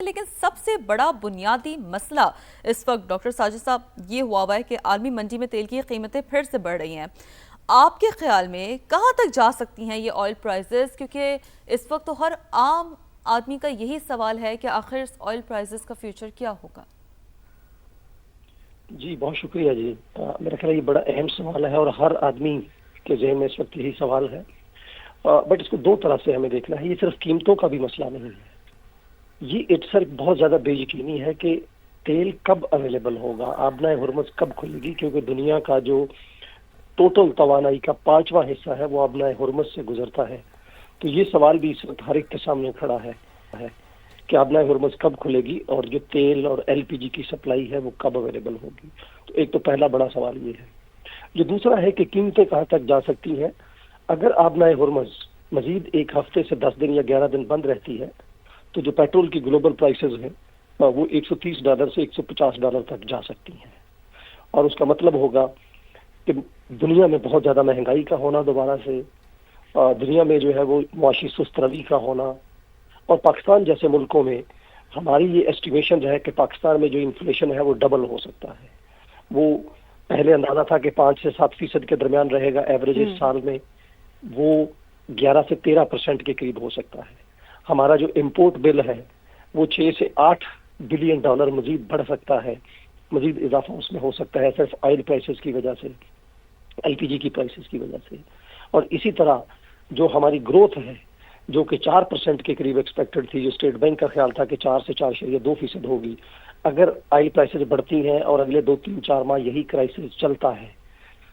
لیکن سب سے بڑا بنیادی مسئلہ اس وقت ڈاکٹر ساجد صاحب یہ ہوا ہے کہ عالمی منڈی میں تیل کی قیمتیں پھر سے بڑھ رہی ہیں۔ آپ کے خیال میں کہاں تک جا سکتی ہیں یہ آئل پرائسز؟ کیونکہ اس وقت تو ہر عام آدمی کا یہی سوال ہے کہ آخر اس آئل پرائسز کا فیوچر کیا ہوگا؟ جی بہت شکریہ جی، میرا خیال یہ بڑا اہم سوال ہے اور ہر آدمی کے ذہن میں اس وقت یہی سوال ہے، بٹ اس کو دو طرح سے ہمیں دیکھنا ہے۔ یہ صرف قیمتوں کا بھی مسئلہ نہیں ہے، یہ صرف بہت زیادہ بے یقینی ہے کہ تیل کب اویلیبل ہوگا، آبنائے ہرمز کب کھلے گی، کیونکہ دنیا کا جو ٹوٹل توانائی کا 5واں حصہ ہے وہ آبنائے ہرمز سے گزرتا ہے۔ تو یہ سوال بھی اس وقت ہر ایک کے سامنے کھڑا ہے کہ آبنائے ہرمز کب کھلے گی اور جو تیل اور ایل پی جی کی سپلائی ہے وہ کب اویلیبل ہوگی۔ تو ایک تو پہلا بڑا سوال یہ ہے۔ جو دوسرا ہے کہ قیمتیں کہاں تک جا سکتی ہیں۔ اگر آبنائے ہرمز مزید ایک ہفتے سے 10 دن یا 11 دن بند رہتی ہے تو جو پیٹرول کی گلوبل پرائسز ہیں وہ $130 سے $150 تک جا سکتی ہیں، اور اس کا مطلب ہوگا کہ دنیا میں بہت زیادہ مہنگائی کا ہونا، دوبارہ سے دنیا میں جو ہے وہ معاشی سست روی کا ہونا، اور پاکستان جیسے ملکوں میں ہماری یہ ایسٹیمیشن ہے کہ پاکستان میں جو انفلیشن ہے وہ ڈبل ہو سکتا ہے۔ وہ پہلے اندازہ تھا کہ 5 سے 7% کے درمیان رہے گا ایوریج اس سال میں، وہ 11 سے 13% کے قریب ہو سکتا ہے۔ ہمارا جو امپورٹ بل ہے وہ $6 سے $8 بلین مزید بڑھ سکتا ہے، مزید اضافہ اس میں ہو سکتا ہے، صرف آئل پرائسز کی وجہ سے، ایل پی جی کی پرائسز کی وجہ سے۔ اور اسی طرح جو ہماری گروتھ ہے جو کہ 4% کے قریب ایکسپیکٹڈ تھی، جو اسٹیٹ بینک کا خیال تھا کہ 4 سے 4.2% ہوگی، اگر آئل پرائسز بڑھتی ہیں اور اگلے 2-3-4 ماہ یہی کرائسس چلتا ہے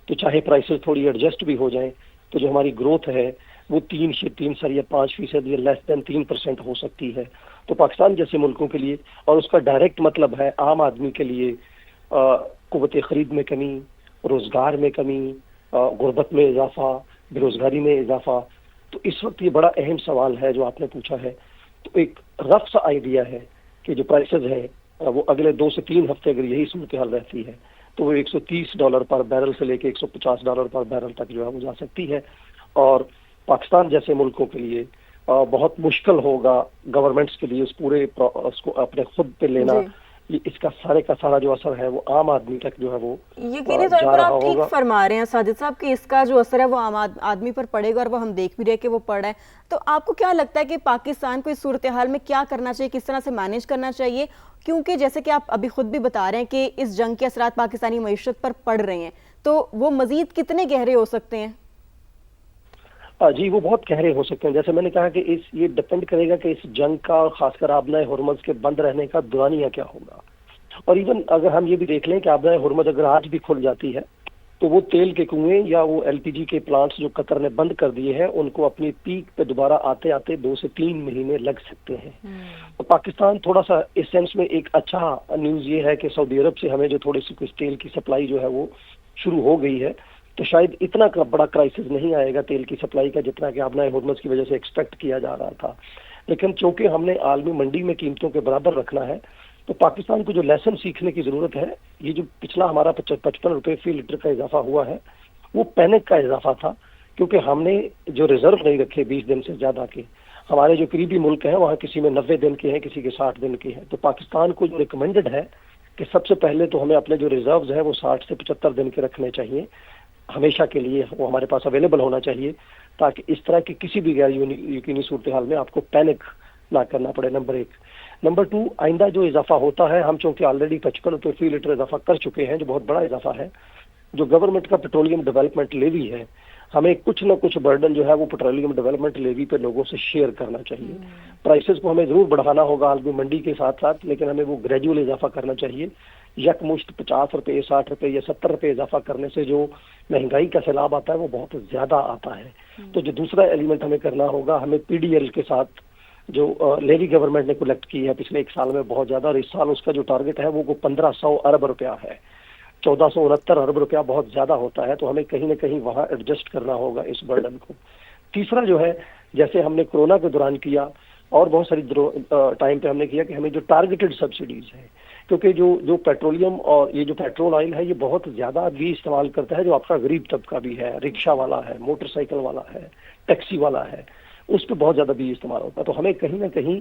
تو چاہے پرائسز تھوڑی ایڈجسٹ بھی ہو جائیں تو جو ہماری گروتھ ہے وہ 3% یا لیس دین 3% ہو سکتی ہے۔ تو پاکستان جیسے ملکوں کے لیے، اور اس کا ڈائریکٹ مطلب ہے عام آدمی کے لیے قوت خرید میں کمی، روزگار میں کمی، غربت میں اضافہ، بے روزگاری میں اضافہ۔ تو اس وقت یہ بڑا اہم سوال ہے جو آپ نے پوچھا ہے۔ تو ایک رف سا آئیڈیا ہے کہ جو پرائسز ہیں وہ اگلے 2 سے 3 ہفتے اگر یہی صورتحال رہتی ہے تو وہ $130 پر بیرل سے لے کے $150 پر بیرل تک جو ہے وہ جا سکتی ہے، اور پاکستان جیسے ملکوں کے لیے بہت مشکل ہوگا گورنمنٹس کے لیے اس پورے اس کو اپنے خود پہ لینا۔ یہ اس کا سارے کا سارا جو اثر ہے وہ عام آدمی تک جو ہے وہ یقینی طور پر آپ ٹھیک فرما رہے ہیں ساجد صاحب کہ اس کا جو اثر ہے وہ عام آدمی پر پڑے گا، اور وہ ہم دیکھ بھی رہے کہ وہ پڑ رہا ہے۔ تو آپ کو کیا لگتا ہے کہ پاکستان کو اس صورتحال میں کیا کرنا چاہیے، کس طرح سے مینیج کرنا چاہیے؟ کیونکہ جیسے کہ آپ ابھی خود بھی بتا رہے ہیں کہ اس جنگ کے اثرات پاکستانی معیشت پر پڑ رہے ہیں، تو وہ مزید کتنے گہرے ہو سکتے ہیں؟ جی وہ بہت گہرے ہو سکتے ہیں۔ جیسے میں نے کہا کہ یہ ڈپینڈ کرے گا کہ اس جنگ کا اور خاص کر آبنائے ہرمز کے بند رہنے کا دورانیہ کیا ہوگا۔ اور ایون اگر ہم یہ بھی دیکھ لیں کہ آبنائے ہرمز اگر آج بھی کھل جاتی ہے تو وہ تیل کے کنویں یا وہ ایل پی جی کے پلانٹس جو قطر نے بند کر دیے ہیں ان کو اپنی پیک پہ دوبارہ آتے آتے 2 سے 3 مہینے لگ سکتے ہیں۔ تو پاکستان تھوڑا سا اس سینس میں ایک اچھا نیوز یہ ہے کہ سعودی عرب سے ہمیں جو تھوڑی سی کچھ تیل کی سپلائی جو ہے وہ شروع ہو گئی ہے، تو شاید اتنا بڑا کرائسس نہیں آئے گا تیل کی سپلائی کا جتنا کہ آبنائے ہرمز کی وجہ سے ایکسپیکٹ کیا جا رہا تھا۔ لیکن چونکہ ہم نے عالمی منڈی میں قیمتوں کے برابر رکھنا ہے تو پاکستان کو جو لیسن سیکھنے کی ضرورت ہے، یہ جو پچھلا ہمارا 55 روپے فی لیٹر کا اضافہ ہوا ہے وہ پینک کا اضافہ تھا، کیونکہ ہم نے جو ریزرو نہیں رکھے 20 دن سے زیادہ کے۔ ہمارے جو قریبی ملک ہیں وہاں کسی میں 90 دن کے ہیں، کسی کے 60 دن کے ہیں۔ تو پاکستان کو جو ریکمینڈڈ ہے کہ سب سے پہلے تو ہمیں اپنے جو ریزروز ہیں وہ 60 سے 75 دن کے رکھنے چاہیے، ہمیشہ کے لیے وہ ہمارے پاس اویلیبل ہونا چاہیے، تاکہ اس طرح کی کسی بھی غیر یقینی صورتحال میں آپ کو پینک نہ کرنا پڑے۔ نمبر 1۔ نمبر 2، آئندہ جو اضافہ ہوتا ہے، ہم چونکہ آلریڈی 55 روپے فی لیٹر اضافہ کر چکے ہیں جو بہت بڑا اضافہ ہے، جو گورنمنٹ کا پیٹرولیم ڈیولپمنٹ لیوی ہے، ہمیں کچھ نہ کچھ برڈن جو ہے وہ پیٹرولیم ڈیولپمنٹ لیوی پہ لوگوں سے شیئر کرنا چاہیے۔ پرائسز کو ہمیں ضرور بڑھانا ہوگا عالمی منڈی کے ساتھ ساتھ، لیکن ہمیں وہ گریجول اضافہ کرنا چاہیے۔ یکمشت 50 روپے 60 روپے یا 70 روپے اضافہ کرنے سے جو مہنگائی کا سیلاب آتا ہے وہ بہت زیادہ آتا ہے۔ تو جو دوسرا ایلیمنٹ ہمیں کرنا ہوگا، ہمیں پی ڈی ایل کے ساتھ جو لیوی گورنمنٹ نے کلیکٹ کی ہے پچھلے 1 سال میں بہت زیادہ، اور اس سال اس کا جو ٹارگٹ ہے وہ 1500 ارب روپیہ ہے، 1469 ارب روپیہ بہت زیادہ ہوتا ہے، تو ہمیں کہیں نہ کہیں وہاں ایڈجسٹ کرنا ہوگا اس برڈن کو۔ تیسرا جو ہے، جیسے ہم نے کورونا کے دوران کیا اور بہت ساری ٹائم پہ ہم نے کیا کہ ہمیں جو ٹارگیٹڈ سبسڈیز ہیں، کیونکہ جو پیٹرولیم اور یہ جو پیٹرول آئل ہے یہ بہت زیادہ بھی استعمال کرتا ہے جو آپ کا غریب طبقہ بھی ہے، رکشہ والا ہے، موٹر سائیکل والا ہے، ٹیکسی والا ہے، اس پہ بہت زیادہ بھی استعمال ہوتا ہے۔ تو ہمیں کہیں نہ کہیں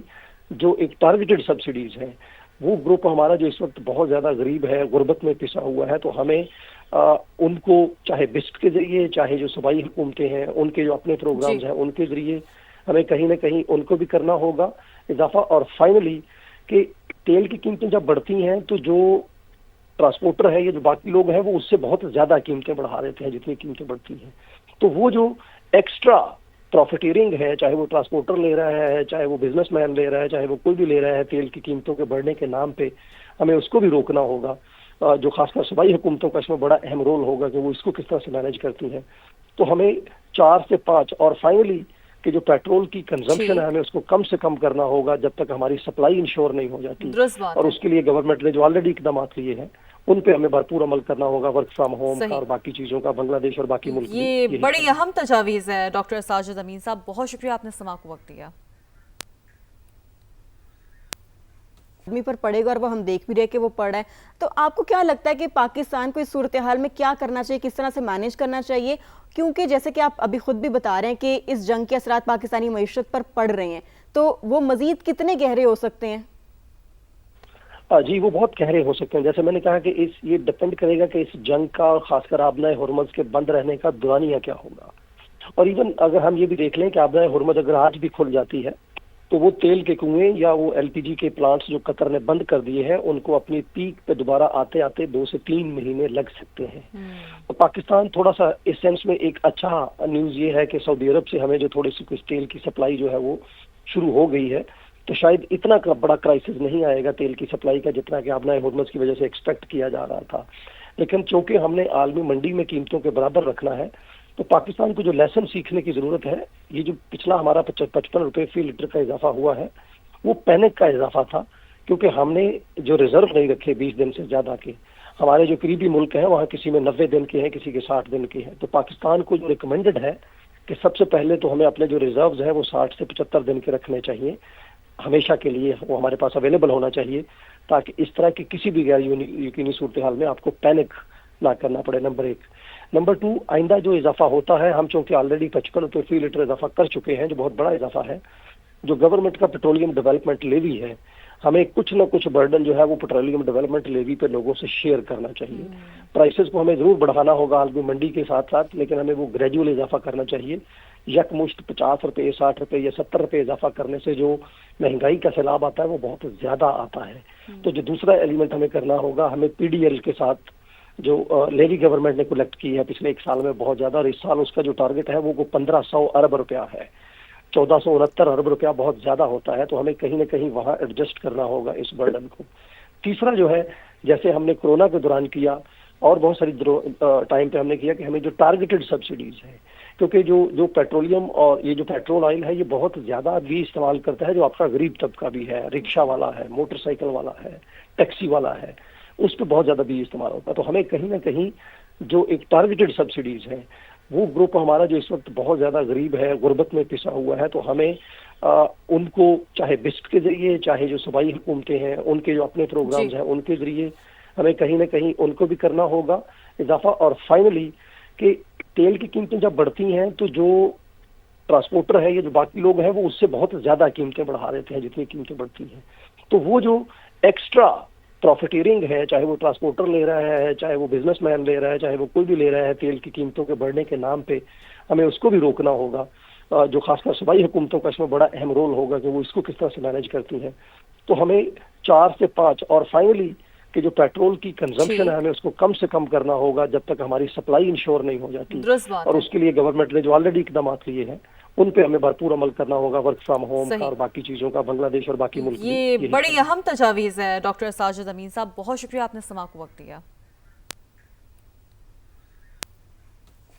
जो एक टारगेटेड सब्सिडीज है, वो ग्रुप हमारा जो इस वक्त बहुत ज्यादा गरीब है, गुर्बत में पिसा हुआ है, तो हमें उनको चाहे बिस्ट के जरिए, चाहे जो सूबाई हुकूमतें हैं उनके जो अपने प्रोग्राम्स हैं उनके जरिए हमें कहीं ना कहीं उनको भी करना होगा इजाफा। और फाइनली कि तेल की कीमतें जब बढ़ती हैं तो जो ट्रांसपोर्टर है, ये जो बाकी लोग हैं, वो उससे बहुत ज्यादा कीमतें बढ़ा देते हैं जितनी कीमतें बढ़ती हैं। तो वो जो एक्स्ट्रा प्रॉफिटियरिंग है, चाहे वो ट्रांसपोर्टर ले रहा है, चाहे वो बिजनेसमैन ले रहा है, चाहे वो कोई भी ले रहा है तेल की कीमतों के बढ़ने के नाम पे, हमें उसको भी रोकना होगा। जो खासकर सूबाई हुकूमतों का इसमें बड़ा अहम रोल होगा कि वो इसको किस तरह से मैनेज करती हैं। तो हमें 4 से 5 और फाइनली कि जो पेट्रोल की कंजम्पशन है, हमें उसको कम से कम करना होगा जब तक हमारी सप्लाई इंश्योर नहीं हो जाती। और उसके लिए गवर्नमेंट ने जो ऑलरेडी इकदाम लिए हैं उन पे हमें भरपूर अमल करना होगा, वर्क फ्रॉम होम का और बाकी चीजों का, बांग्लादेश और बाकी मुल्क। ये बड़ी अहम तजावीज़ है डॉक्टर साजिद अमीन साहब, बहुत शुक्रिया आपने समा को वक्त दिया। आदमी पर पड़ेगा और वो हम देख भी रहे कि वो पड़ रहा है, तो आपको क्या लगता है कि पाकिस्तान को इस सूरत हाल में क्या करना चाहिए, किस तरह से मैनेज करना चाहिए? क्योंकि जैसे कि आप अभी खुद भी बता रहे हैं कि इस जंग के असरात पाकिस्तानी मईशत पर पड़ रहे हैं, तो वो मजीद कितने गहरे हो सकते हैं? जी, वो बहुत गहरे हो सकते हैं। जैसे मैंने कहा कि ये डिपेंड करेगा कि इस जंग का और खासकर आबनाए हुर्मुज़ के बंद रहने का दुरानिया क्या होगा। और इवन अगर हम ये भी देख लें कि आबनाए हुर्मुज़ अगर आज भी खुल जाती है तो वो तेल के कुएं या वो एलपीजी के प्लांट्स जो कतर ने बंद कर दिए हैं उनको अपनी पीक पे दोबारा आते आते 2 से 3 महीने लग सकते हैं। तो पाकिस्तान थोड़ा सा इस सेंस में एक अच्छा न्यूज ये है कि सऊदी अरब से हमें जो थोड़ी सी कुछ तेल की सप्लाई जो है वो शुरू हो गई है, तो शायद इतना बड़ा क्राइसिस नहीं आएगा तेल की सप्लाई का जितना कि आबनाए हुर्मुज़ की वजह से एक्सपेक्ट किया जा रहा था। लेकिन चूंकि हमने आलमी मंडी में कीमतों के बराबर रखना है, तो पाकिस्तान को जो लेसन सीखने की जरूरत है, ये जो पिछला हमारा 55 रुपए फी लीटर का इजाफा हुआ है वो पैनिक का इजाफा था, क्योंकि हमने जो रिजर्व नहीं रखे 20 दिन से ज्यादा के। हमारे जो करीबी मुल्क हैं वहाँ किसी में 90 दिन के हैं, किसी के 60 दिन के हैं। तो पाकिस्तान को जो रिकमेंडेड है कि सबसे पहले तो हमें अपने जो रिजर्व्स हैं वो 60 से 75 दिन के रखने चाहिए, हमेशा के लिए वो हमारे पास अवेलेबल होना चाहिए, ताकि इस तरह की किसी भी गैर यकीनी सूरत हाल में आपको पैनिक ना करना पड़े, नंबर 1। नंबर 2, आइंदा जो इजाफा होता है, हम चूंकि ऑलरेडी 55 रुपये फी लीटर इजाफा कर चुके हैं जो बहुत बड़ा इजाफा है, जो गवर्नमेंट का पेट्रोलियम डेवलपमेंट लेवी है, हमें कुछ न कुछ बर्डन जो है वो पेट्रोलियम डेवलपमेंट लेवी पे लोगों से शेयर करना चाहिए। प्राइसेस को हमें जरूर बढ़ाना होगा आलमी मंडी के साथ साथ, लेकिन हमें वो ग्रेजुअल इजाफा करना चाहिए। यकमुश्त 50 रुपये, 60 रुपये या 70 रुपये इजाफा करने से जो महंगाई का सैलाब आता है वो बहुत ज्यादा आता है। तो जो दूसरा एलिमेंट हमें करना होगा, हमें पीडीएल के साथ जो लेवी गवर्नमेंट ने कलेक्ट की है पिछले 1 साल में बहुत ज्यादा, और इस साल उसका जो टारगेट है वो 1500 अरब रुपया है, 1469 अरब रुपया बहुत ज्यादा होता है। तो हमें कहीं ना कहीं वहां एडजस्ट करना होगा इस बर्डन को। तीसरा जो है, जैसे हमने कोरोना के दौरान किया और बहुत सारी टाइम पे हमने किया कि हमें जो टारगेटेड सब्सिडीज है, क्योंकि जो पेट्रोलियम और ये जो पेट्रोल ऑयल है ये बहुत ज्यादा भी इस्तेमाल करता है जो आपका गरीब तबका भी है, रिक्शा वाला है, मोटरसाइकिल वाला है, टैक्सी वाला है, उस पर बहुत ज्यादा भी इस्तेमाल होता है। तो हमें कहीं ना कहीं जो एक टारगेटेड सब्सिडीज है, वो ग्रुप हमारा जो इस वक्त बहुत ज्यादा गरीब है, गुर्बत में पिसा हुआ है, तो हमें उनको चाहे बिस्ट के जरिए, चाहे जो सूबाई हुकूमतें हैं उनके जो अपने प्रोग्राम्स हैं उनके जरिए हमें कहीं ना कहीं उनको भी करना होगा इजाफा। और फाइनली कि तेल की कीमतें जब बढ़ती हैं तो जो ट्रांसपोर्टर है, ये जो बाकी लोग हैं, वो उससे बहुत ज्यादा कीमतें बढ़ा देते हैं जितनी कीमतें बढ़ती हैं। तो वो जो एक्स्ट्रा प्रॉफिटियरिंग है, चाहे वो ट्रांसपोर्टर ले रहा है, चाहे वो बिजनेसमैन ले रहा है, चाहे वो कोई भी ले रहा है तेल की कीमतों के बढ़ने के नाम पे, हमें उसको भी रोकना होगा। जो खासकर सूबाई हुकूमतों का इसमें बड़ा अहम रोल होगा कि वो इसको किस तरह से मैनेज करती हैं। तो हमें 4 से 5 और फाइनली कि जो पेट्रोल की कंजम्पशन है, हमें उसको कम से कम करना होगा जब तक हमारी सप्लाई इंश्योर नहीं हो जाती। और उसके लिए गवर्नमेंट ने जो ऑलरेडी इकदाम लिए हैं उन पे हमें भरपूर अमल करना होगा, वर्क फ्रॉम होम का और बाकी चीजों का, बांग्लादेश और बाकी मुल्क। ये बड़ी अहम तजावीज़ है डॉक्टर साजिद अमीन साहब, बहुत शुक्रिया आपने समा को वक्त दिया।